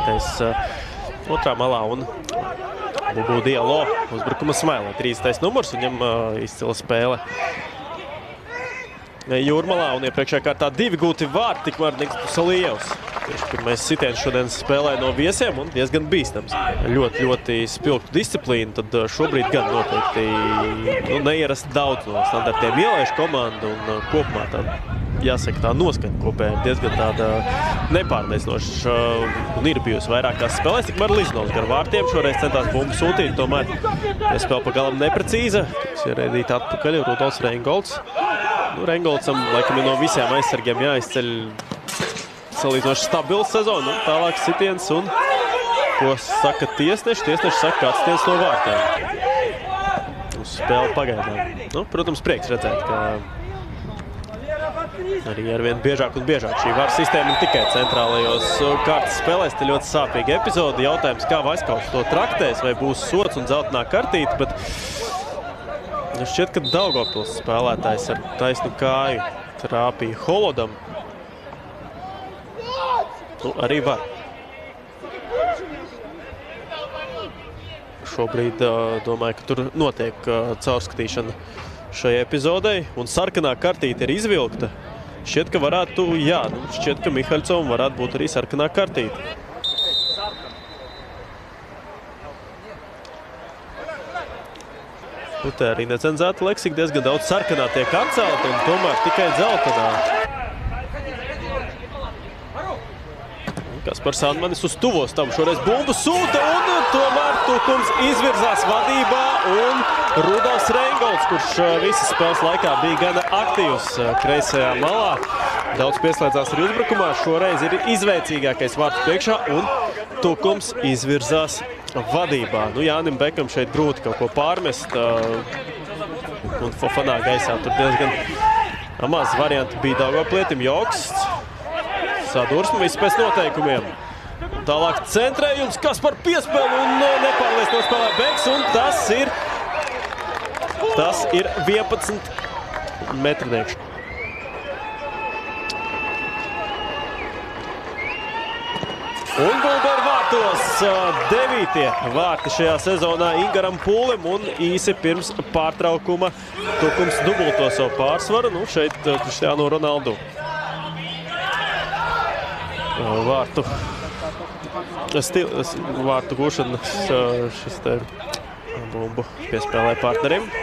Iesaistītais otrā malā un Bubu Dialo uzbrukuma Smailē. 30. numurs, viņam izcila spēle Jūrmalā un iepriekšējā kārtā 2 gūti vārti, tikmēr Niks Salievs. Tieši pirmais sitiens šodien spēlē no viesiem un diezgan bīstams. Ļoti spilgtu disciplīnu, tad šobrīd gan noteikti neierast daudz no standartiem ielaišu komandu un kopumā jāsaka tā noskaņa kopējā diezgan tāda nepārliecinoša un ir bijusi vairākās spēlēs. Tikmēr Ližnovs gar vārtiem šoreiz centās bumbu sūtīt, tomēr spēle pagalam neprecīza. Tas ir redīt atpakaļ Rudolfs Reingolds. Reingoldsam laikam ir no visiem aizsargiem jāizceļ salīdzinoši stabils sezonu. Tālāk sitiens un ko saka tiesneši? Tiesneši saka, kāds sitiens no vārtiem. Uz spēli pagaidām. Protams, prieks redzēt, ka arī arvien biežāk un biežāk šī VAR sistēma ir tikai centrālajos kārtas spēlēs. Te ļoti sāpīga epizode. Jautājums, kā Vaiskauts to traktēs, vai būs sots un zeltainā kartīte, bet šķiet, ka Daugavpils spēlētājs ar taisnu kāju trāpīja Holodam. Arī var. Šobrīd domāju, ka tur notiek caurskatīšana šai epizodei, un sarkanā kartīte ir izvilkta. Šķiet, ka varētu, šķiet, ka Mihaļcovam varētu būt arī sarkanā kartīte. Te arī necenzēta leksika, diezgan daudz sarkanā tiek atcelta, un tomēr tikai dzeltenā. Kaspars Sandmanis uz tuvo stabu šoreiz bumbu sūta, un tomēr Tukums izvirzās vadībā, un Rudolfs Reingolds, kurš visas spēles laikā bija gana aktīvs kreisajā malā. Daudz pieslēdzās arī uzbrukumā, šoreiz ir izveicīgākais vārtu priekšā, un Tukums izvirzās vadībā. Jānim Bekam šeit grūti kaut ko pārmest, un Fofanā gaisā tur diezgan maz varianti bija Daugavplietim. Joksts, sadursme viss pēc noteikumiem. Tālāk centrējums, kas par piespēli un nepārliec nospēlē Beks, un tas ir 11 metrnieks. Un Bulber vārtos 9. vārti šajā sezonā Ingaram Pūlim, un īsi pirms pārtraukuma Tukums dubulto savu pārsvaru. Šeit Cristiano Ronaldo. Vārtu gūšanas šis te bumbu piespēlē partnerim.